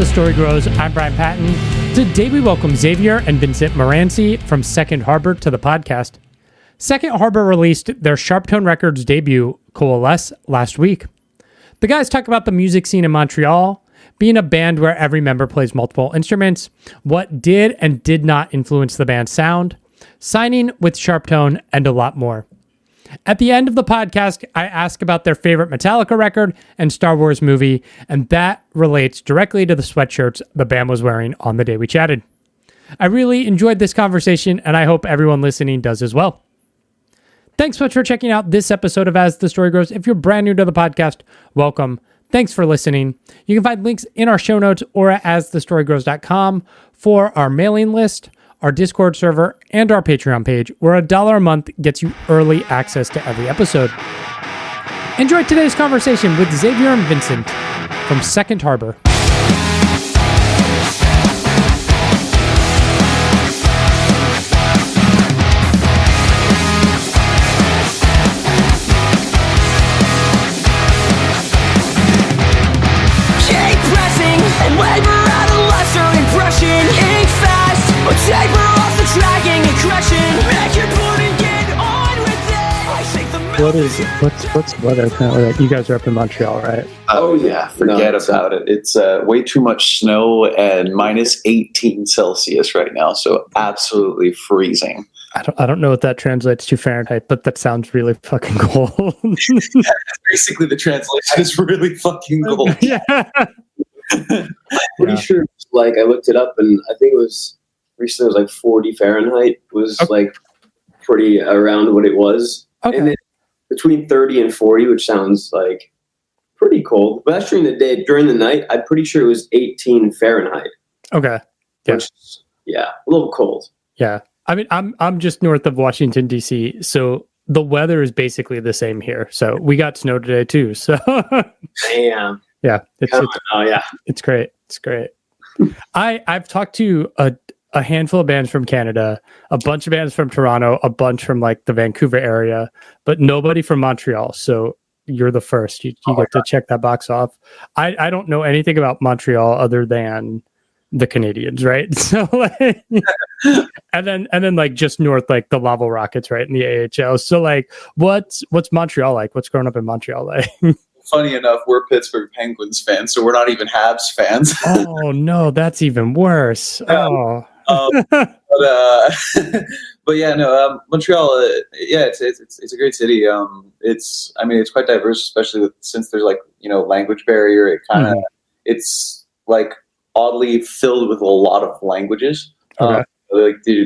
The Story Grows. I'm Brian Patton. Today we welcome Xavier and Vincent Morency from Second Harbour to the podcast. Second Harbour released their SharpTone Records debut, Coalesce, last week. The guys talk about the music scene in Montreal, being a band where every member plays multiple instruments, what did and did not influence the band's sound, signing with SharpTone, and a lot more. At the end of the podcast, I ask about their favorite Metallica record and Star Wars movie, and that relates directly to the sweatshirts the band was wearing on the day we chatted. I really enjoyed this conversation, and I hope everyone listening does as well. Thanks so much for checking out this episode of As the Story Grows. If you're brand new to the podcast, welcome. Thanks for listening. You can find links in our show notes or at asthestorygrows.com for our mailing list, our Discord server, and our Patreon page, where $1 a month gets you early access to every episode. Enjoy today's conversation with Xavier and Vincent from Second Harbour. Keep pressing and labor out a lesser impression. Ink fast, but taper off the dragging and crashing. Make your point and get on with it. I think the What's the weather currently like? You guys are up in Montreal, right? Oh yeah, forget about it. It's way too much snow and minus 18 Celsius right now, so absolutely freezing. I don't know what that translates to Fahrenheit, but that sounds really fucking cold. Basically, the translation is really fucking cold. Yeah. Pretty sure, like, I looked it up and I think it was recently, it was like 40 Fahrenheit was like pretty around what it was. Okay. And then between 30 and 40, which sounds like pretty cold, but that's during the day. During the night, I'm pretty sure it was 18 Fahrenheit. Okay. Yeah. Which is, yeah, a little cold. Yeah. I mean, I'm just north of Washington, D.C., so the weather is basically the same here. So we got snow today, too. So Damn. yeah, it's great. It's great. I've talked to a handful of bands from Canada, a bunch of bands from Toronto, a bunch from like the Vancouver area, but nobody from Montreal. So you're the first. You get to check that box off. I don't know anything about Montreal other than the Canadians, right? So like, and then like just north, like the Laval Rockets, right, in the AHL. So like, what's Montreal like? What's growing up in Montreal like? Funny enough, we're Pittsburgh Penguins fans, so we're not even Habs fans. Oh no, that's even worse. But yeah, no, Montreal. Yeah, it's a great city. It's quite diverse, especially since there's like language barrier. It kind of it's like oddly filled with a lot of languages. Okay.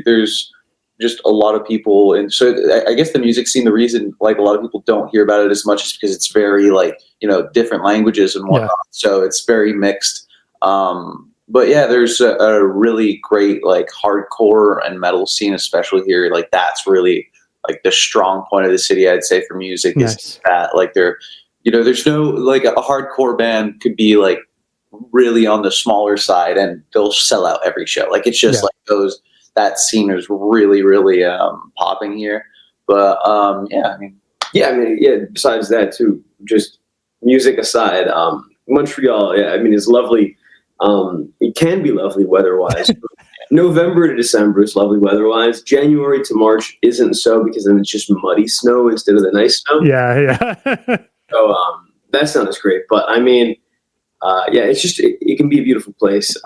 There's just a lot of people, and so I guess the music scene, the reason like a lot of people don't hear about it as much is because it's very like different languages and whatnot. Yeah. So it's very mixed. But yeah, there's a really great like hardcore and metal scene, especially here. Like that's really like the strong point of the city, I'd say, for music. Nice. Is that like there's no like a hardcore band could be like really on the smaller side and they'll sell out every show. Like it's just like that scene is really, really popping here. But besides that too, just music aside, Montreal, is lovely. It can be lovely weather-wise. November to December is lovely weather-wise. January to March isn't so, because then it's just muddy snow instead of the nice snow. Yeah. So that's not as great. But I mean, it's just it can be a beautiful place,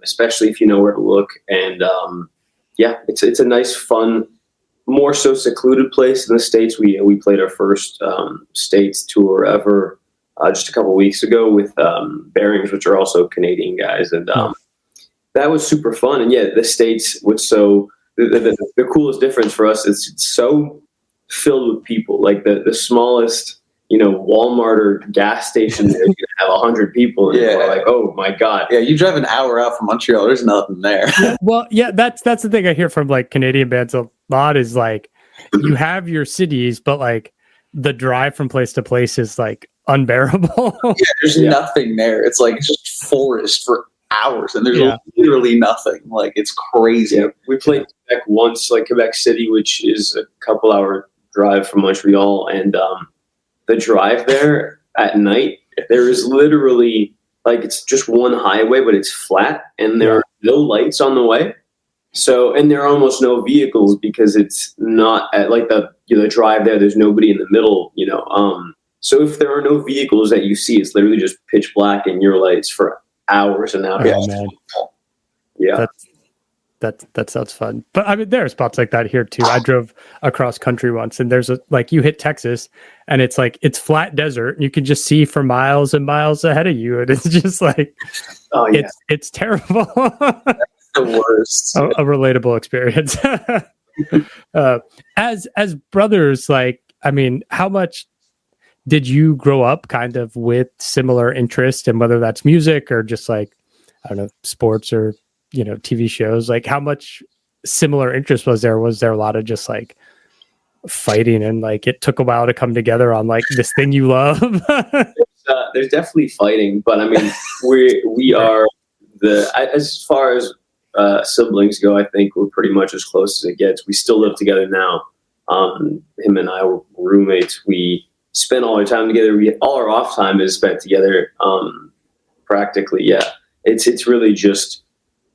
especially if you know where to look. And it's a nice, fun, more so secluded place in the States. We played our first States tour ever just a couple weeks ago with Bearings, which are also Canadian guys, and that was super fun. And the States was so the coolest difference for us is it's so filled with people. Like the smallest Walmart or gas station there, you have 100 people, and we're like, oh my god. Yeah, you drive an hour out from Montreal, there's nothing there. Well, yeah, that's the thing I hear from like Canadian bands a lot is like you have your cities, but like the drive from place to place is like unbearable. There's nothing there. It's like just forest for hours, and there's literally nothing. Like it's crazy. Yeah, we played Quebec once, like Quebec City, which is a couple hour drive from Montreal, and the drive there at night, there is literally like it's just one highway, but it's flat, and there are no lights on the way. So, and there are almost no vehicles because it's not at like the drive there. There's nobody in the middle, So if there are no vehicles that you see, it's literally just pitch black in your lights for hours and hours. Oh, man. Yeah. That sounds fun. But I mean, there are spots like that here too. I drove across country once, and there's you hit Texas, and it's like it's flat desert. And you can just see for miles and miles ahead of you, and it's just like, it's terrible. The worst. A relatable experience. As brothers, like, I mean, how much did you grow up kind of with similar interest, and whether that's music or just like, I don't know, sports or TV shows? Like, how much similar interest was there? Was there a lot of just like fighting, and like it took a while to come together on like this thing you love? There's definitely fighting, but I mean, we are as far as siblings go, I think we're pretty much as close as it gets. We still live together now. Him and I were roommates. We spend all our time together. All our off time is spent together. Practically, yeah. It's really just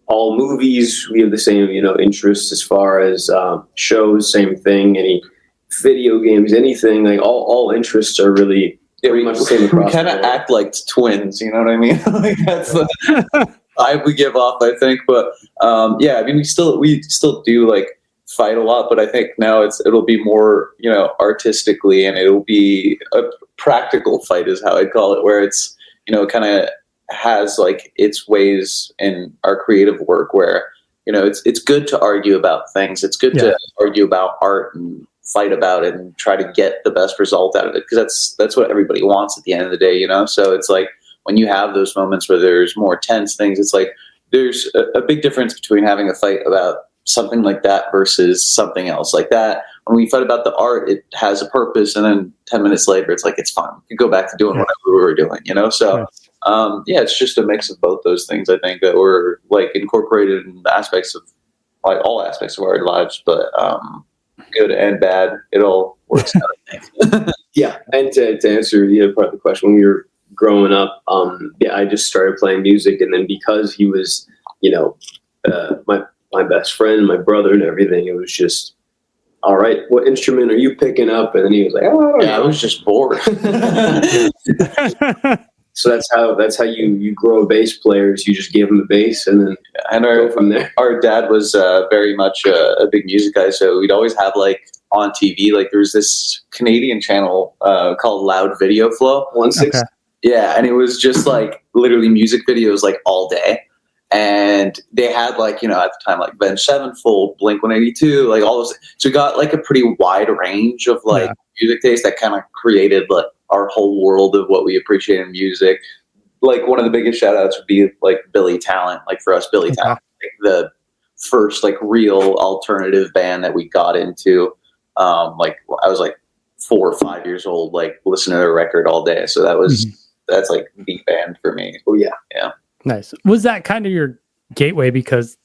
all movies. We have the same, interests as far as shows. Same thing. Any video games, anything. Like all interests are really pretty much the same across. We kind of act like twins. You know what I mean? Like that's the vibe we give off, I think. But I mean, we still do like fight a lot, but I think now it'll be more artistically, and it'll be a practical fight is how I'd call it, where it's kind of has like its ways in our creative work where it's good to argue about things. It's good to argue about art and fight about it and try to get the best result out of it, because that's what everybody wants at the end of the day. So it's like when you have those moments where there's more tense things, it's like there's a big difference between having a fight about something like that versus something else like that. When we fight about the art, it has a purpose, and then 10 minutes later it's like it's fine, we can go back to doing whatever we were doing. So it's just a mix of both those things, I think, that were like incorporated in the aspects of like all aspects of our lives, but good and bad, it all works out, I think. Yeah, and to answer the other part of the question, when we were growing up, I just started playing music, and then because he was my best friend, my brother, and everything, it was just, all right, what instrument are you picking up? And then he was like, I was just bored. So that's how you grow bass players. You just give them a bass and then go from there. Our dad was very much a big music guy, so we'd always have like on TV, like there was this Canadian channel called Loud Video Flow. 1/6. Okay. Yeah, and it was just like literally music videos like all day. And they had like, at the time, like Ben Sevenfold, Blink-182, like all those. So we got like a pretty wide range of like music taste that kind of created like our whole world of what we appreciate in music. Like one of the biggest shout outs would be like Billy Talent. Like for us, Billy Talent, like the first like real alternative band that we got into. Like I was like 4 or 5 years old, like listening to their record all day. So that's like the band for me. Oh yeah. Yeah. Nice. Was that kind of your gateway because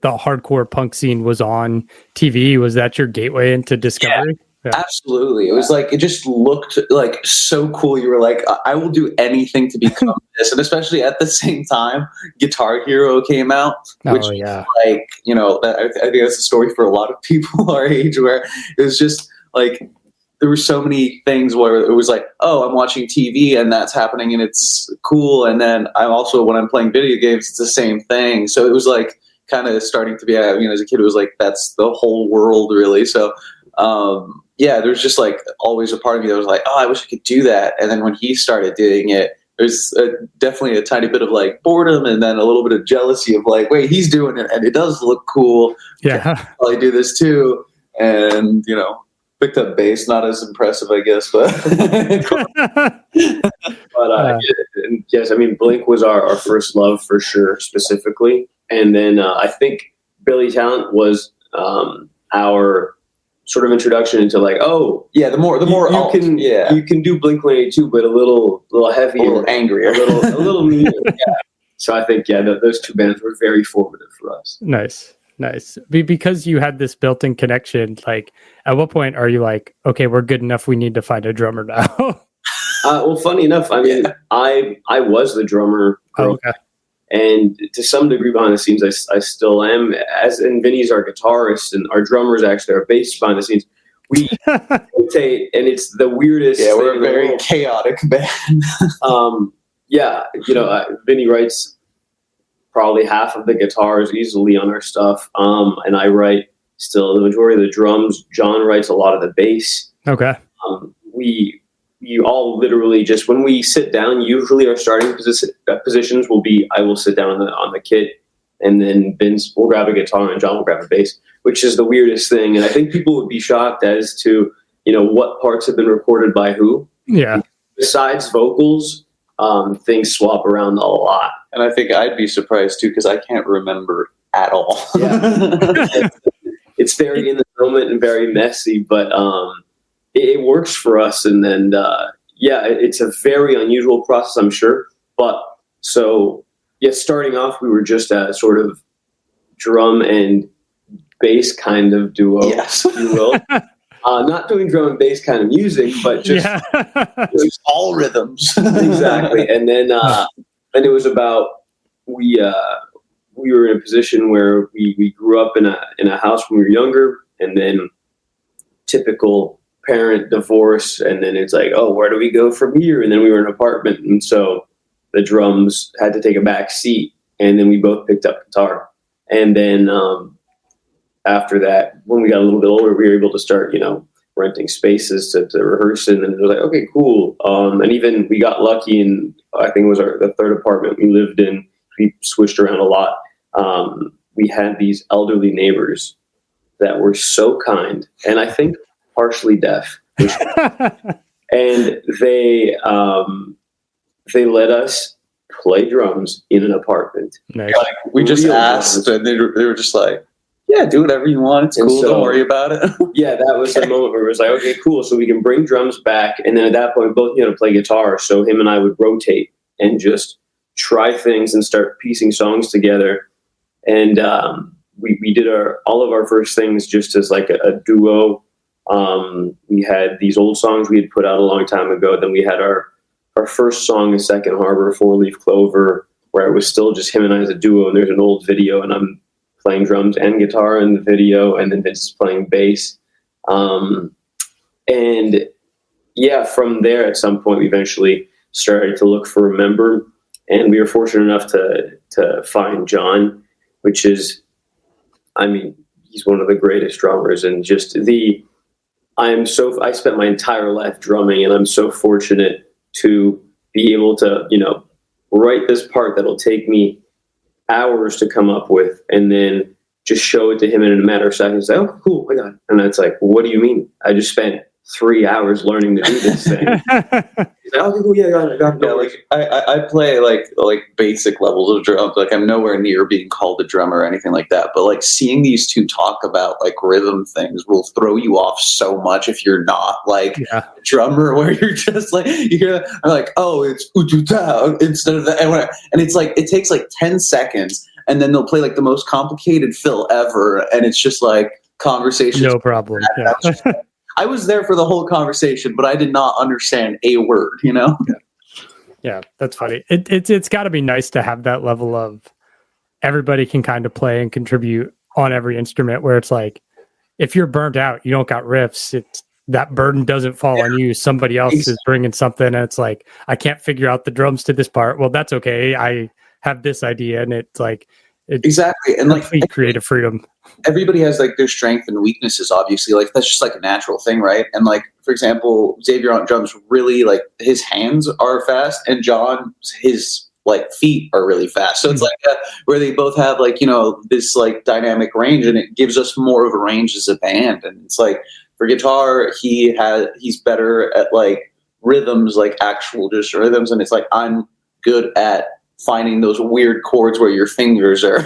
the hardcore punk scene was on TV? Was that your gateway into discovery? Yeah, absolutely. It was like, it just looked like so cool. You were like, I will do anything to become this. And especially at the same time, Guitar Hero came out, which like, I think that's a story for a lot of people our age, where it was just like, there were so many things where it was like, oh, I'm watching TV and that's happening and it's cool. And then I'm also, when I'm playing video games, it's the same thing. So it was like kind of starting to be, as a kid, it was like, that's the whole world really. So, there's just like always a part of me that was like, oh, I wish I could do that. And then when he started doing it, there's definitely a tiny bit of like boredom and then a little bit of jealousy of like, wait, he's doing it and it does look cool. Yeah. I'll probably do this too. And, picked up bass, not as impressive, I guess, but yes, I mean, Blink was our first love for sure, specifically, and then I think Billy Talent was our sort of introduction into like, oh yeah, the more you can do Blink-182, but a little heavier, a little angrier, a little meaner. Yeah. So I think those two bands were very formative for us. Nice. Because you had this built-in connection, like at what point are you like, okay, we're good enough, we need to find a drummer now? Well, funny enough, I mean, I was the drummer, Okay. and to some degree behind the scenes, I still am. As and Vinny's our guitarist, and our drummer is actually our bass behind the scenes. We rotate, and it's the weirdest. Yeah, we're thing a very in the chaotic band. world. Yeah, Vinny writes probably half of the guitars easily on our stuff, and I write still the majority of the drums. John writes a lot of the bass. Okay. We all literally just when we sit down, usually our starting positions will be I will sit down on the kit, and then Vince will grab a guitar and John will grab a bass, which is the weirdest thing. And I think people would be shocked as to what parts have been recorded by who. Yeah. Besides vocals, things swap around a lot. And I think I'd be surprised too, because I can't remember at all. Yeah. It's very in the moment and very messy, but it works for us. And then, it's a very unusual process, I'm sure. But starting off, we were just a sort of drum and bass kind of duo, Yes. if you will. Not doing drum and bass kind of music, but just It's all rhythms. exactly. And then, and it was about we were in a position where we grew up in a house when we were younger, and then typical parent divorce, and then it's like, oh, where do we go from here? And then we were in an apartment, and so the drums had to take a back seat, and then we both picked up guitar. And then after that, when we got a little bit older, we were able to start, renting spaces to rehearse in, and it was like, okay, cool. And even we got lucky, and I think it was the third apartment we lived in. We switched around a lot. We had these elderly neighbors that were so kind, and I think partially deaf, and they let us play drums in an apartment. Nice. We just Real asked, drums. and they were just like, yeah, do whatever you want. It's And cool. so- Don't worry about it. Yeah, that was the moment where it was like, okay, cool. So we can bring drums back, and then at that point, we both knew how to play guitar. So him and I would rotate and just try things and start piecing songs together. And we did all of our first things just as like a duo. We had these old songs we had put out a long time ago. Then we had our first song in Second Harbour, 4-Leaf Clover, where it was still just him and I as a duo. And there's an old video, and I'm playing drums and guitar in the video, and then Vince is playing bass. And yeah, from there, at some point, we eventually started to look for a member, and we were fortunate enough to find John, which is, I mean, he's one of the greatest drummers, and just I spent my entire life drumming, and I'm so fortunate to be able to, write this part that'll take me hours to come up with, and then just show it to him in a matter of seconds. Like, oh, cool, I got it. And it's like, well, what do you mean? I just spent 3 hours learning to do this thing. He's like, oh, cool, yeah, I got it. Yeah, like I play like basic levels of drums. Like I'm nowhere near being called a drummer or anything like that. But like seeing these two talk about like rhythm things will throw you off so much if you're not like a drummer, where you're just like I'm like, oh, it's ututa instead of that, and it's like it takes like 10 seconds, and then they'll play like the most complicated fill ever, and it's just like conversations. No problem. Yeah. I was there for the whole conversation, but I did not understand a word, Yeah, that's funny. It's got to be nice to have that level of everybody can kind of play and contribute on every instrument, where it's like, if you're burnt out, you don't got riffs, that burden doesn't fall on you. Somebody else is bringing something, and it's like, I can't figure out the drums to this part. Well, that's okay. I have this idea, and it's like, exactly. And like creative freedom. Everybody has like their strengths and weaknesses, obviously. Like that's just like a natural thing, right? And like, for example, Xavier on drums really like his hands are fast, and John, his like feet are really fast. So it's like where they both have like, this like dynamic range, and it gives us more of a range as a band. And it's like for guitar, he's better at like rhythms, like actual just rhythms. And it's like, I'm good at finding those weird chords where your fingers are,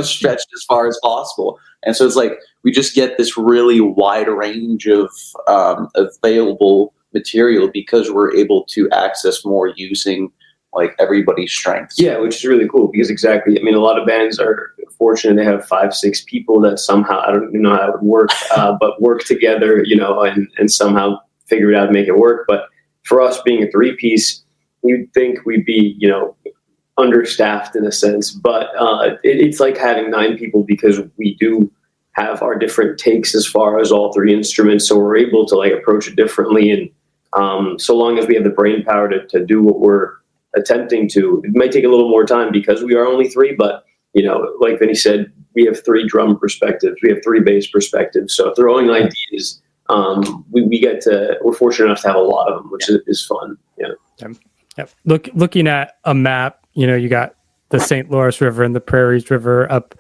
stretched as far as possible. And so it's like, we just get this really wide range of available material because we're able to access more using like everybody's strengths. Yeah, which is really cool because exactly, I mean, a lot of bands are fortunate they have 5-6 people that somehow, I don't even know how it would work, but work together, and somehow figure it out and make it work. But for us being a 3-piece, you'd think we'd be, understaffed in a sense, but it's like having 9 people because we do have our different takes as far as all 3 instruments, so we're able to like approach it differently. And so long as we have the brain power to do what we're attempting to, it might take a little more time because we are only 3, but like Vinny said, we have 3 drum perspectives, we have 3 bass perspectives, so throwing ideas, we're fortunate enough to have a lot of them, which is fun. Yep. Looking at a map, you got the St. Lawrence River and the Prairies River up.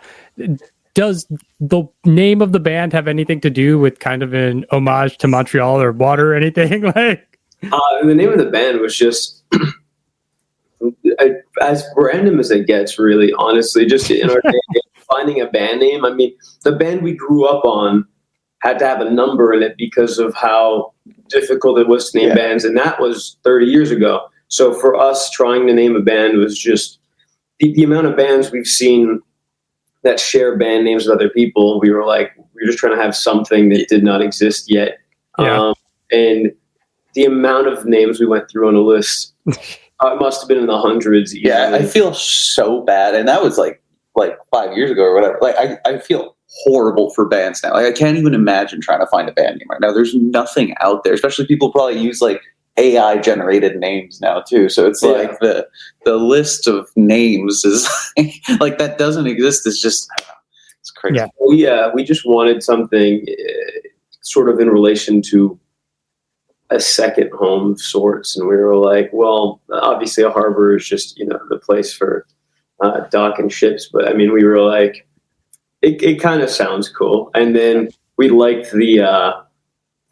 Does the name of the band have anything to do with kind of an homage to Montreal or water or anything like? The name of the band was just as random as it gets, really, honestly, just in our day, finding a band name. I mean, the band we grew up on had to have a number in it because of how difficult it was to name bands. And that was 30 years ago. So for us, trying to name a band was just the amount of bands we've seen that share band names with other people. We were just trying to have something that did not exist yet. Yeah. And the amount of names we went through on a list, it must have been in the hundreds. Easily. Yeah, I feel so bad. And that was like 5 years ago or whatever. Like I feel horrible for bands now. Like I can't even imagine trying to find a band name right now. There's nothing out there, especially people probably use like AI generated names now too. So it's like the list of names is like that doesn't exist. It's just, I don't know, it's crazy. We just wanted something sort of in relation to a second home of sorts. And we were like, well, obviously a harbor is just, the place for docking ships. But I mean, we were like, it kind of sounds cool. And then we liked the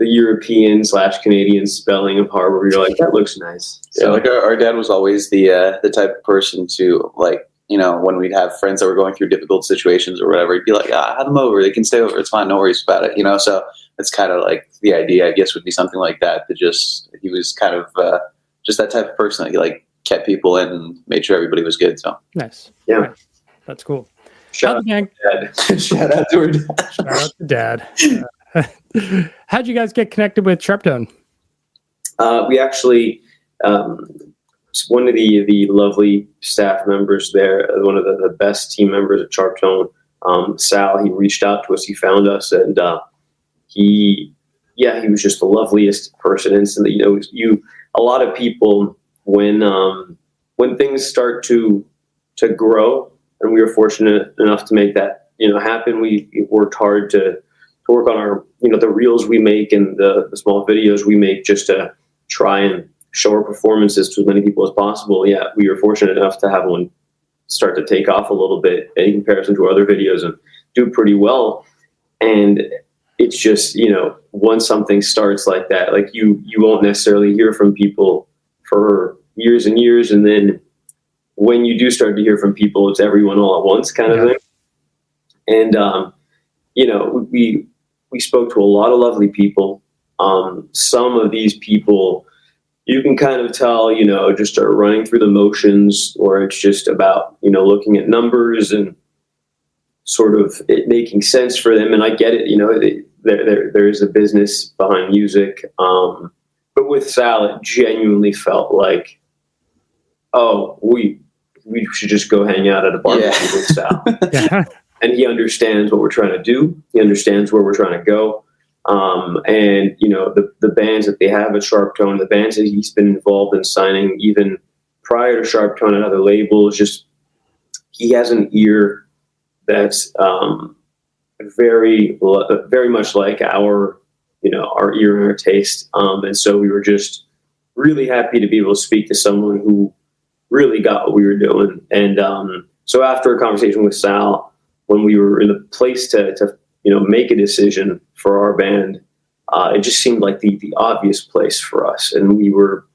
European/Canadian spelling of harbor. We were like, that looks nice. So like our dad was always the type of person to like, when we'd have friends that were going through difficult situations or whatever, he'd be like, have them over. They can stay over. It's fine. No worries about it. So it's kind of like the idea, I guess, would be something like that. He was kind of just that type of person that he like kept people in and made sure everybody was good. So nice. Yeah. Nice. That's cool. Shout out to Dad. Shout out to her dad. Shout out to Dad. How'd you guys get connected with SharpTone? We actually, one of the lovely staff members there, one of the best team members at SharpTone, Sal, he reached out to us, he found us, and he was just the loveliest person instantly. A lot of people, when things start to grow, and we were fortunate enough to make that, happen, we worked hard to work on our, the reels we make and the small videos we make just to try and show our performances to as many people as possible. Yeah, we were fortunate enough to have one start to take off a little bit in comparison to our other videos and do pretty well. And it's just, once something starts like that, like you won't necessarily hear from people for years and years. And then when you do start to hear from people, it's everyone all at once kind of thing. And, we spoke to a lot of lovely people. Some of these people, you can kind of tell, just are running through the motions, or it's just about, looking at numbers and sort of it making sense for them. And I get it, there is a business behind music. But with Sal, it genuinely felt like, oh, we should just go hang out at a barbecue with Sal. Yeah. And he understands what we're trying to do. He understands where we're trying to go. And, the bands that they have at SharpTone, the bands that he's been involved in signing even prior to SharpTone and other labels, just he has an ear that's very, very much like our ear and our taste. And so we were just really happy to be able to speak to someone who really got what we were doing. And so after a conversation with Sal, when we were in the place to make a decision for our band, it just seemed like the obvious place for us. And we were,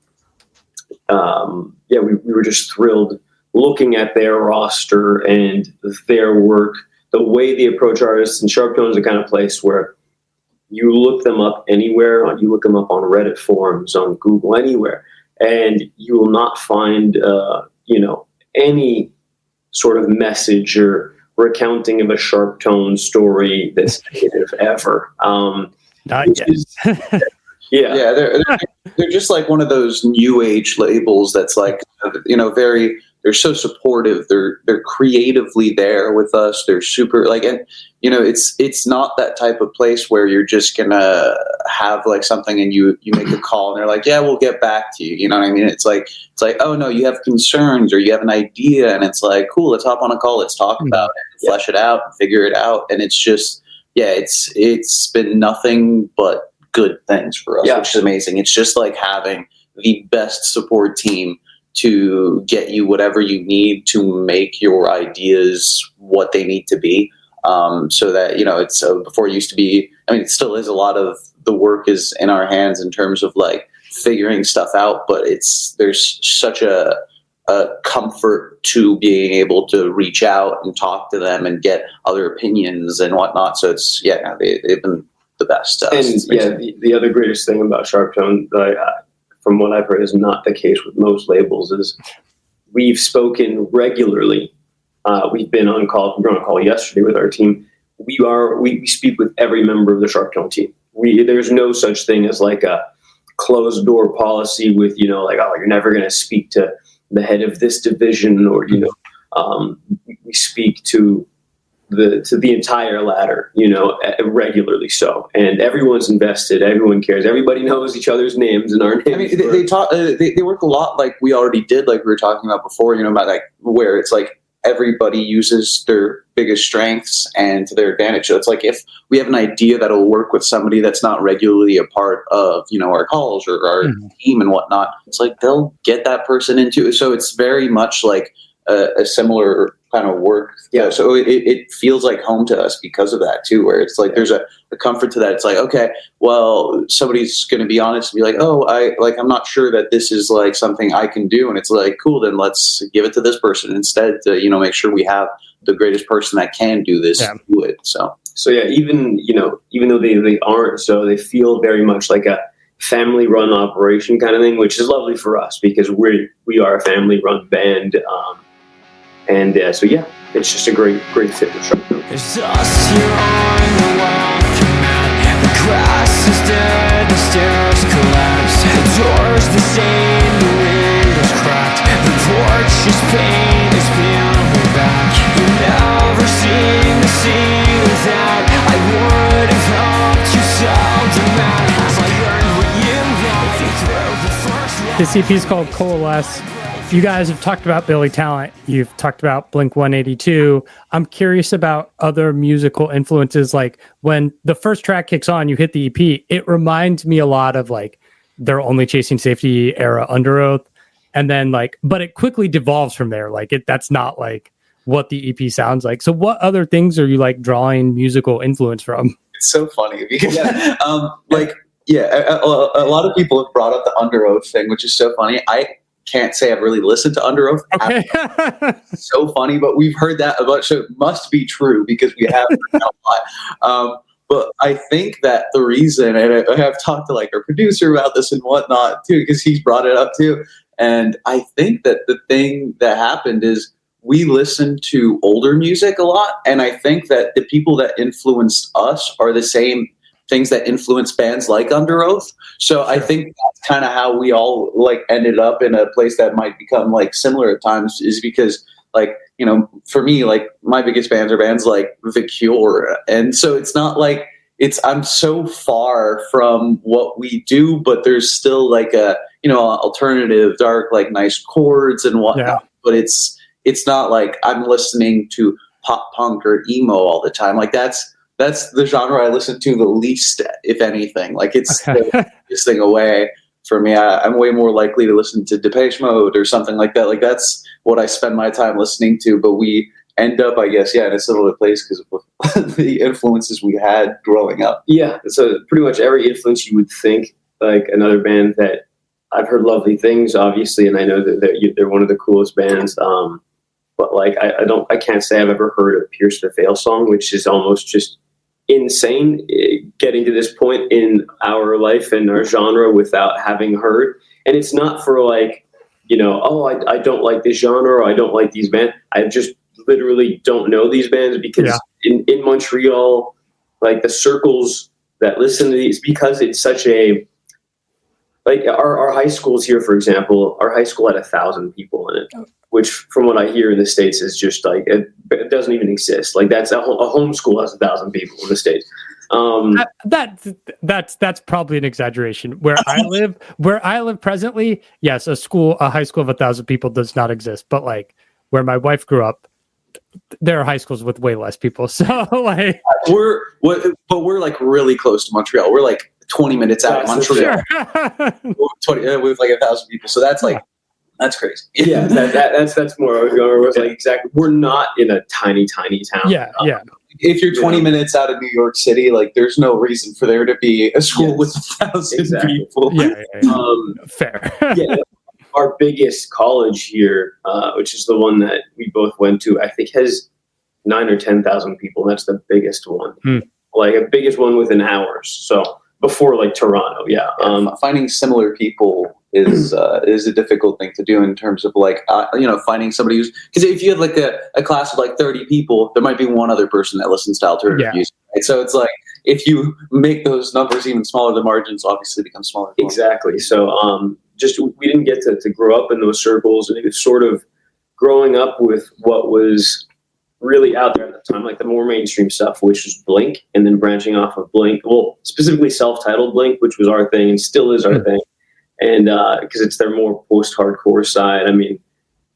we were just thrilled looking at their roster and their work, the way they approach artists. And SharpTone is the kind of place where you look them up anywhere. You look them up on Reddit forums, on Google, anywhere, and you will not find, any sort of message or recounting of a SharpTone story that's negative ever. Not yet. Yeah, they're just like one of those new age labels that's like, they're so supportive. They're creatively there with us. They're super like, and it's not that type of place where you're just gonna have like something and you make a call and they're like, yeah, we'll get back to you. You know what I mean? It's like, oh no, you have concerns or you have an idea and it's like, cool, let's hop on a call. Let's talk about it, flesh it out, and figure it out. And it's just, it's been nothing but good things for us, which is amazing. It's just like having the best support team to get you whatever you need to make your ideas what they need to be. So that, it's before it used to be, I mean, it still is, a lot of the work is in our hands in terms of like figuring stuff out, but there's such a comfort to being able to reach out and talk to them and get other opinions and whatnot. So it's, they've been the best. The other greatest thing about SharpTone, from what I've heard, is not the case with most labels, is we've spoken regularly. We've been on call. We were on call yesterday with our team. We speak with every member of the SharpTone team. There's no such thing as like a closed door policy with, like, oh, you're never going to speak to the head of this division, or, we speak to the entire ladder, regularly so. And everyone's invested. Everyone cares. Everybody knows each other's names and our names. I mean, they talk. They work a lot like we already did, like we were talking about before. About like where it's like everybody uses their biggest strengths and to their advantage. So it's like if we have an idea that'll work with somebody that's not regularly a part of our calls or our team and whatnot, it's like they'll get that person into it. So it's very much like a similar kind of work. Yeah. So it feels like home to us because of that too, where it's like there's a comfort to that. It's like, okay, well, somebody's going to be honest and be like, oh, I'm not sure that this is like something I can do. And it's like, cool, then let's give it to this person instead to, make sure we have the greatest person that can do this, do it. So yeah, even though they aren't, so they feel very much like a family run operation kind of thing, which is lovely for us because we are a family run band. So it's just a great fit with SharpTone. There's dust here on the walk. The grass is dead, the stairs collapsed. The doors the same, the windows cracked. The porch is pain, it's peeling back. You never seem to see that I would have helped you seldom as I learned what you want through the first one. This EP is called Coalesce. You guys have talked about Billy Talent. You've talked about Blink-182. I'm curious about other musical influences. Like when the first track kicks on, you hit the EP. It reminds me a lot of like their Only Chasing Safety era Under Oath. And then but it quickly devolves from there. Like that's not like what the EP sounds like. So what other things are you like drawing musical influence from? It's so funny because a lot of people have brought up the Under Oath thing, which is so funny. I can't say I've really listened to Under Oath. Okay. So funny, but we've heard that a bunch, so it must be true because we have heard that a lot. But I think that the reason, and I have talked to like our producer about this and whatnot too, because he's brought it up too. And I think that the thing that happened is we listened to older music a lot. And I think that the people that influenced us are the same things that influence bands like Under Oath. So I think that's kind of how we all like ended up in a place that might become like similar at times, is because like, for me, like my biggest bands are bands like The Cure. And so it's not like I'm so far from what we do, but there's still like a, alternative, dark, like nice chords and whatnot. Yeah. But it's not like I'm listening to pop punk or emo all the time. Like that's the genre I listen to the least, if anything. Like it's the biggest thing away for me. I'm way more likely to listen to Depeche Mode or something like that. Like that's what I spend my time listening to. But we end up, I guess, in a similar place because of the influences we had growing up. Yeah, so pretty much every influence you would think, like another band that I've heard lovely things, obviously, and I know that they're one of the coolest bands. But like I can't say I've ever heard a Pierce the Veil song, which is almost just insane getting to this point in our life and our genre without having heard. And it's not for like, I don't like this genre or I don't like these bands. I just literally don't know these bands because in Montreal, like the circles that listen to these, because it's such a like our high schools here, for example, our high school had 1,000 people in it, which from what I hear in the States is just like, it doesn't even exist. Like that's a home school has 1,000 people in the States. That's probably an exaggeration. Where I live presently, yes, a high school of 1,000 people does not exist. But like where my wife grew up, there are high schools with way less people. So like we're like really close to Montreal. We're like 20 minutes out of Montreal. Sure. With like 1,000 people. So that's like, that's crazy. Yeah, that's more. It was like exactly. We're not in a tiny town. Yeah. If you're 20 minutes out of New York City, like there's no reason for there to be a school with 1,000 people. Yeah. Fair. Yeah, our biggest college here, which is the one that we both went to, I think has 9,000 or 10,000 people. That's the biggest one. Like a biggest one within hours. So before like Toronto, yeah. Finding similar people is a difficult thing to do in terms of like finding somebody who's, because if you have like a class of like 30 people, there might be one other person that listens to alternative music, right? So it's like if you make those numbers even smaller, the margins obviously become smaller. Exactly. So just we didn't get to grow up in those circles, and it was sort of growing up with what was really out there at the time, like the more mainstream stuff, which was Blink, and then branching off of Blink, well, specifically self-titled Blink, which was our thing and still is our thing. And because it's their more post-hardcore side. I mean,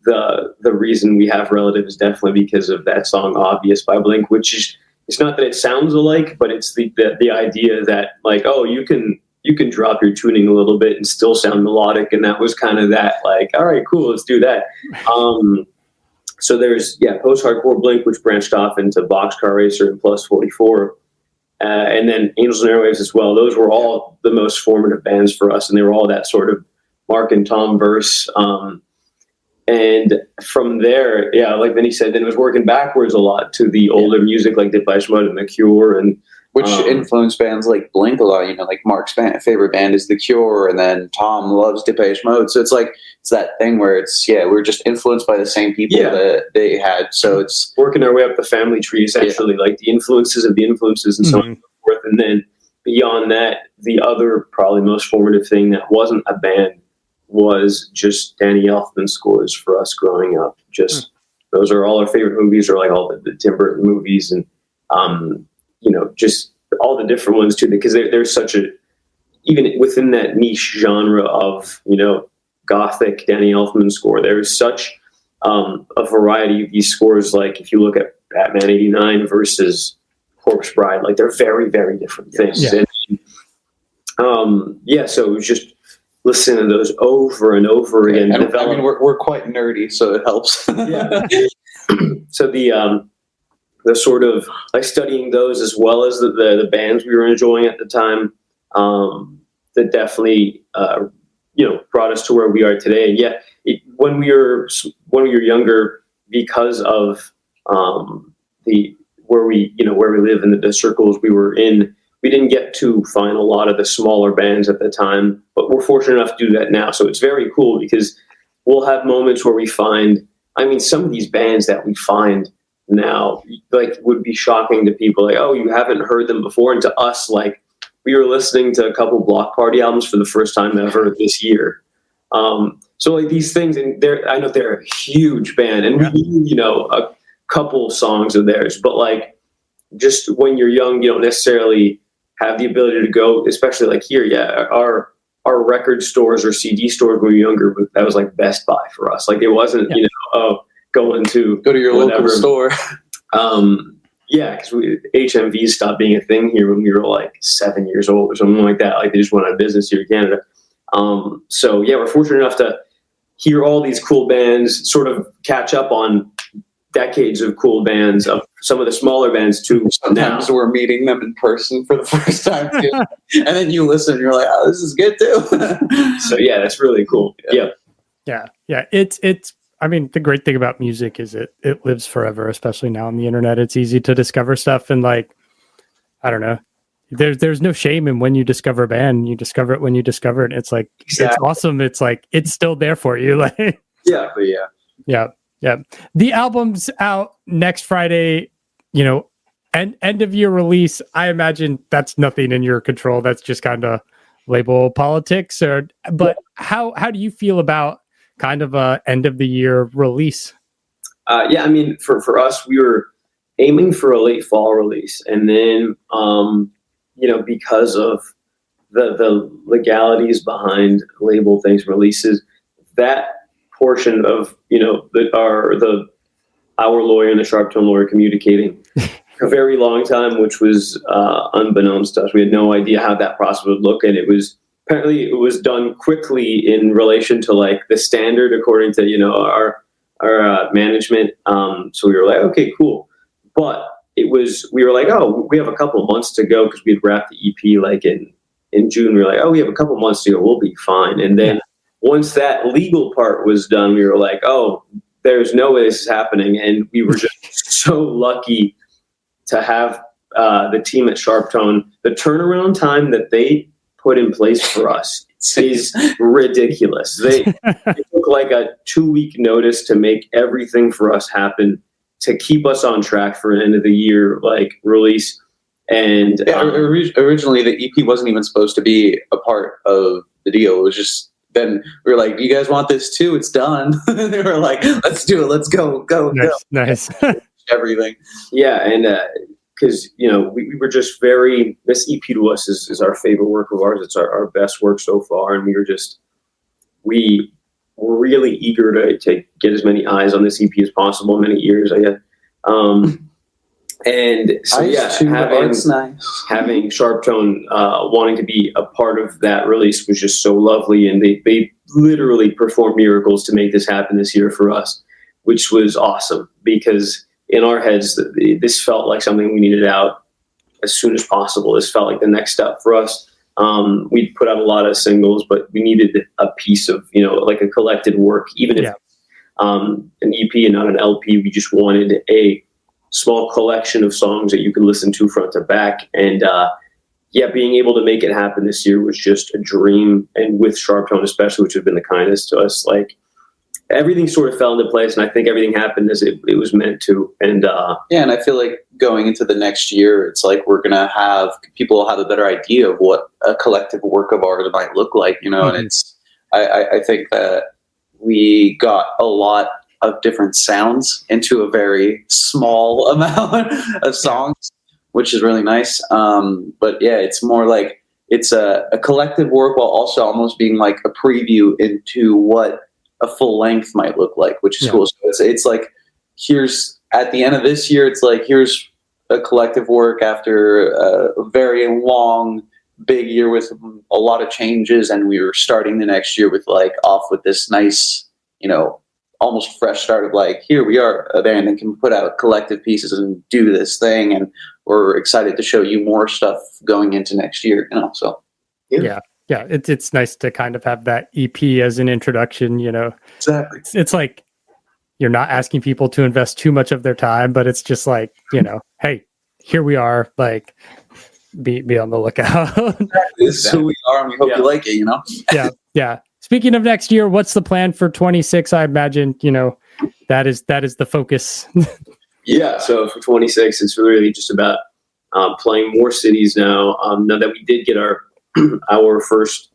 the reason we have Relative is definitely because of that song Obvious by Blink, which is, it's not that it sounds alike, but it's the idea that like, oh, you can drop your tuning a little bit and still sound melodic. And that was kind of that, like, all right, cool, let's do that. So there's, post-hardcore Blink, which branched off into Boxcar Racer and Plus 44. And then Angels and Airwaves as well. Those were all the most formative bands for us, and they were all that sort of Mark and Tom verse. And from there, like Vinny said, then it was working backwards a lot to the older music like Depeche Mode and The Cure, and which influenced bands like Blink a lot. Like Mark's favorite band is The Cure, and then Tom loves Depeche Mode. So it's like it's that thing where it's we're just influenced by the same people that they had. So it's working our way up the family tree essentially, like the influences of the influences and so on and so forth. And then beyond that, the other probably most formative thing that wasn't a band was just Danny Elfman scores for us growing up. Just those are all our favorite movies, or like all the Tim Burton movies, and just all the different ones too, because there's such a, even within that niche genre of, gothic Danny Elfman score, there's such a variety of these scores. Like if you look at Batman 89 versus Corpse Bride, like they're very, very different things. Yeah. And, so it was just listening to those over and over again. And I mean, we're quite nerdy, so it helps. So the sort of like studying those as well as the bands we were enjoying at the time, that definitely brought us to where we are today. And when we were younger, because of where we live in the circles we were in, we didn't get to find a lot of the smaller bands at the time, but we're fortunate enough to do that now. So it's very cool because we'll have moments where we find, some of these bands that we find now, like, would be shocking to people, like, oh, you haven't heard them before. And to us, like, we were listening to a couple Block Party albums for the first time ever this year. So like these things, and I know they're a huge band, and we knew, a couple songs of theirs, but like, just when you're young, you don't necessarily have the ability to go, especially like here. Our record stores or CD stores when we were younger, but that was like Best Buy for us. Like it wasn't, go to your local store. Because HMVs stopped being a thing here when we were like 7 years old or something like that. Like they just went out of business here in Canada. We're fortunate enough to hear all these cool bands, sort of catch up on decades of cool bands, of some of the smaller bands too. Sometimes we're meeting them in person for the first time too. And then you listen and you're like, oh, this is good too. So that's really cool. Yeah. It's the great thing about music is it lives forever, especially now on the internet. It's easy to discover stuff, and like, I don't know, there's no shame in when you discover a band. You discover it when you discover it. It's like, It's awesome. It's like, it's still there for you. Like, Yeah. The album's out next Friday, end of year release. I imagine that's nothing in your control. That's just kind of label politics, but how do you feel about kind of a end of the year release? Yeah, I mean, for us, we were aiming for a late fall release, and then because of the legalities behind label things releases, that portion of our lawyer and the SharpTone lawyer communicating a very long time, which was unbeknownst to us. We had no idea how that process would look, and it was done quickly in relation to like the standard according to our management. So we were like, okay, cool, but we were like, oh, we have a couple of months to go because we'd wrapped the EP like in June. We were like, oh, we have a couple of months to go, we'll be fine. And then once that legal part was done, we were like, oh, there's no way this is happening. And we were just so lucky to have the team at SharpTone. The turnaround time that they put in place for us is ridiculous. They took like a 2-week notice to make everything for us happen, to keep us on track for an end of the year like release. And originally the EP wasn't even supposed to be a part of the deal. It was just, then we were like, "You guys want this too? It's done." They were like, "Let's do it. Let's go." Nice. Everything. Yeah, and because we were just this EP to us is our favorite work of ours. It's our best work so far, and we were really eager to get as many eyes on this EP as possible, many ears, I guess. And so having SharpTone wanting to be a part of that release was just so lovely, and they literally performed miracles to make this happen this year for us, which was awesome because in our heads this felt like something we needed out as soon as possible. This felt like the next step for us. We put out a lot of singles, but we needed a piece of like a collected work, even if an EP and not an LP. We just wanted a small collection of songs that you could listen to front to back. And being able to make it happen this year was just a dream. And with SharpTone especially, which have been the kindest to us, like everything sort of fell into place, and I think everything happened as it was meant to. And and I feel like going into the next year, it's like people will have a better idea of what a collective work of art might look like, and it's I think that we got a lot of different sounds into a very small amount of songs, which is really nice. But yeah, it's more like it's a collective work while also almost being like a preview into what a full length might look like, which is cool. So it's like, here's at the end of this year, it's like, here's a collective work after a very long, big year with a lot of changes. And we were starting the next year with off with this nice, almost fresh start of like, here we are, a band that can put out collective pieces and do this thing. And we're excited to show you more stuff going into next year, so. Yeah. It's nice to kind of have that EP as an introduction, Exactly. It's like, you're not asking people to invest too much of their time, but it's just like, hey, here we are, like, be on the lookout. This is who we are, and we hope you like it, Yeah. Speaking of next year, what's the plan for 26? I imagine, that is the focus. Yeah. So for 26, it's really just about playing more cities now. Now that we did get our first,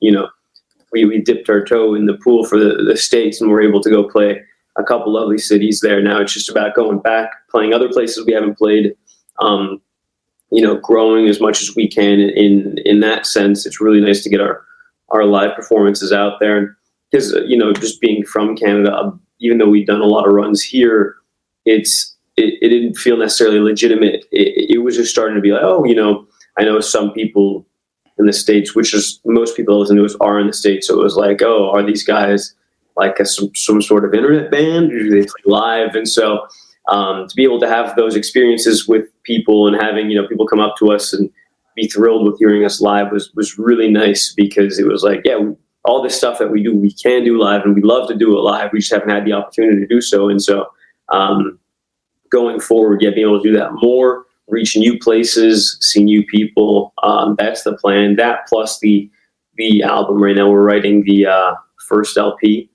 we dipped our toe in the pool for the States, and we're able to go play a couple lovely cities there. Now it's just about going back, playing other places we haven't played, growing as much as we can in that sense. It's really nice to get our live performances out there, because just being from Canada, even though we've done a lot of runs here, it didn't feel necessarily legitimate. It was just starting to be like, I know some people in the States, which is most people that listen to us are in the States, so it was like, oh, are these guys like some sort of internet band, or do they play live? And so to be able to have those experiences with people and having people come up to us and be thrilled with hearing us live was really nice, because it was like, all this stuff that we do, we can do live, and we love to do it live. We just haven't had the opportunity to do so. And so going forward, being able to do that more, reach new places, see new people. That's the plan. That plus the album. Right now we're writing the first LP.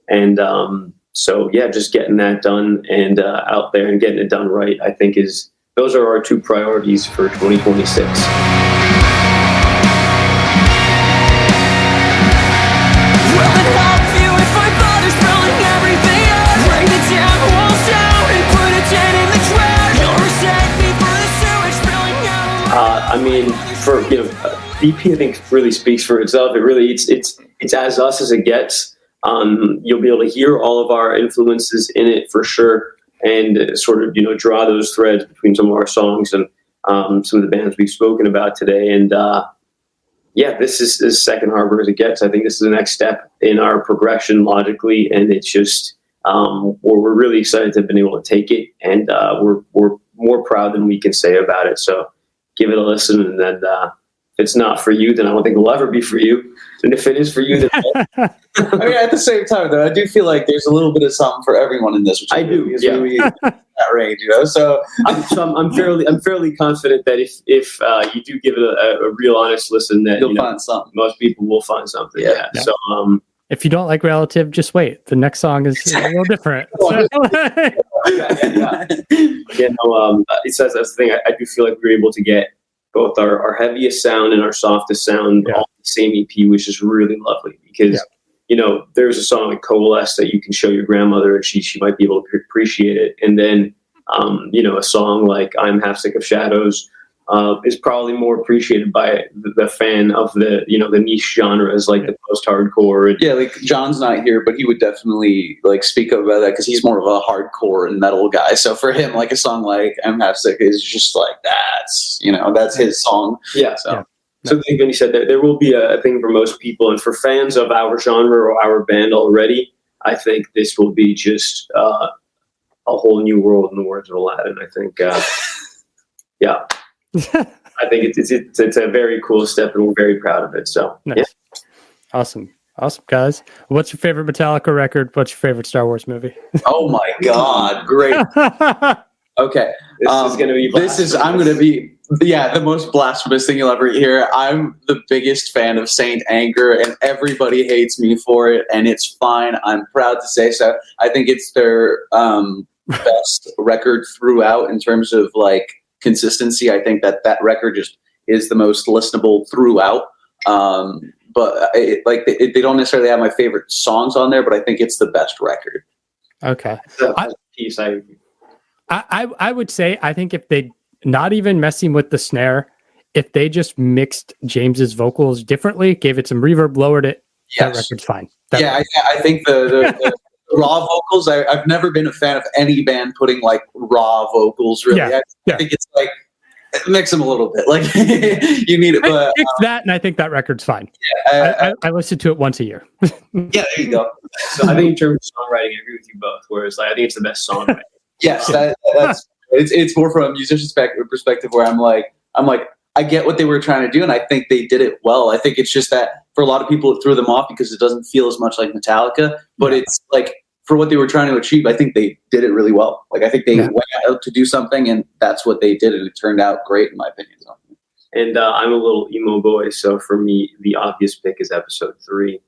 And just getting that done and out there and getting it done right, I think those are our two priorities for 2026. Will it help you if my father's spelling everything out? Bring the damn walls down and put a dent in the ground. You'll resent me for the sewage spilling out. I mean, for EP, I think really speaks for itself. It really it's as us as it gets. You'll be able to hear all of our influences in it for sure, and sort of draw those threads between some of our songs and some of the bands we've spoken about today. And this is as Second Harbour as it gets. I think this is the next step in our progression logically, and it's just we're really excited to have been able to take it, and we're more proud than we can say about it. So give it a listen, and then if it's not for you, then I don't think it'll ever be for you. And if it is for you, then I mean, at the same time, though, I do feel like there's a little bit of something for everyone in this. Which I do, is yeah. really that range, So I'm fairly confident that if you do give it a real honest listen, that you'll find something. Most people will find something. Yeah. So if you don't like Relative, just wait. The next song is a little different. It says that's the thing. I do feel like we were able to get both our heaviest sound and our softest sound all the same EP, which is really lovely because there's a song like Coalesce that you can show your grandmother and she might be able to appreciate it, and then a song like I'm Half Sick of Shadows is probably more appreciated by the fan of the the niche genres like the post-hardcore. Yeah, like John's not here, but he would definitely speak up about that because he's more of a hardcore and metal guy. So for him, like a song like I'm Half Sick is just like that's his song. Yeah. So I think when you said that there will be a thing for most people, and for fans of our genre or our band already, I think this will be just a whole new world in the words of Aladdin. I think, yeah. I think it's a very cool step, and we're very proud of it. So, nice. Yeah. Awesome, guys. What's your favorite Metallica record? What's your favorite Star Wars movie? Oh my God, great. Okay, this is going to be. I'm going to be the most blasphemous thing you'll ever hear. I'm the biggest fan of Saint Anger, and everybody hates me for it, and it's fine. I'm proud to say so. I think it's their best record throughout in terms of consistency. I think that record just is the most listenable throughout. But they don't necessarily have my favorite songs on there, but I think it's the best record. Okay. Piece I would say, I think if they, not even messing with the snare, if they just mixed James's vocals differently, gave it some reverb, lowered it, that record's fine. I think the raw vocals, I've never been a fan of any band putting raw vocals, really. I think it's mix them a little bit. You need it. But fix that, and I think that record's fine. Yeah, I listen to it once a year. Yeah, there you go. So I think in terms of songwriting, I agree with you both. Whereas I think it's the best songwriting. Yes, that's it's more from a musician's perspective where I'm like I get what they were trying to do, and I think they did it well. I think it's just that for a lot of people it threw them off because it doesn't feel as much like Metallica, but it's for what they were trying to achieve, I think they did it really well. I think they went out to do something, and that's what they did, and it turned out great in my opinion. And I'm a little emo boy, so for me, the obvious pick is episode 3,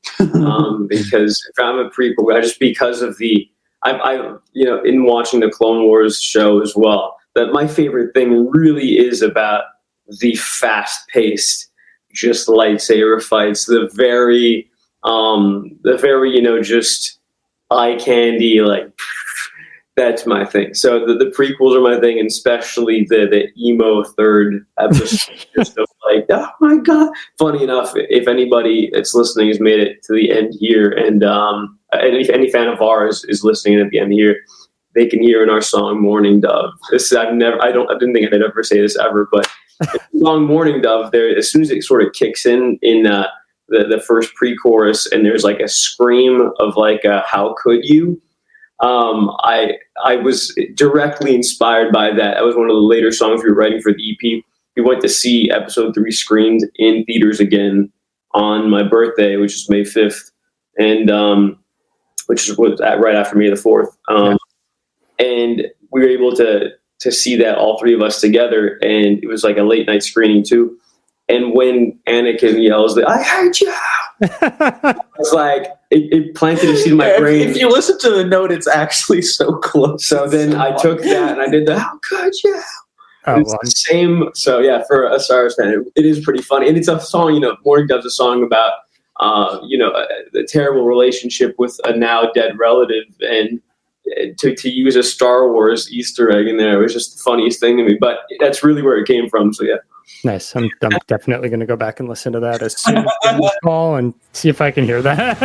because if I'm a prequel, just because of I in watching the Clone Wars show as well, that my favorite thing really is about the fast-paced, just lightsaber fights, the very just eye candy, that's my thing. So the prequels are my thing, and especially the emo third episode. Just of oh my God. Funny enough, if anybody that's listening has made it to the end here, and if any fan of ours is listening at the end here, they can hear in our song "Mourning Dove." I didn't think I'd ever say this ever, but the song "Mourning Dove," there, as soon as it sort of kicks in the first pre-chorus, and there's a scream of "How could you?" I was directly inspired by that. That was one of the later songs we were writing for the EP. We went to see episode 3 screened in theaters again on my birthday, which is May 5th, and which was right after May the 4th. And we were able to see that, all 3 of us together, and it was a late night screening too. And when Anakin yells, "I heard you," it's it planted a seed in my brain. If you listen to the note, it's actually so close. So then I took that and I did the "How could you?" It's the same. So yeah, for a Star Wars fan, it is pretty funny, and it's a song. Mourning Dove's a song about the terrible relationship with a now dead relative, and to use a Star Wars Easter egg in there was just the funniest thing to me. But that's really where it came from. So yeah. Nice. I'm definitely going to go back and listen to that as soon as we call and see if I can hear that.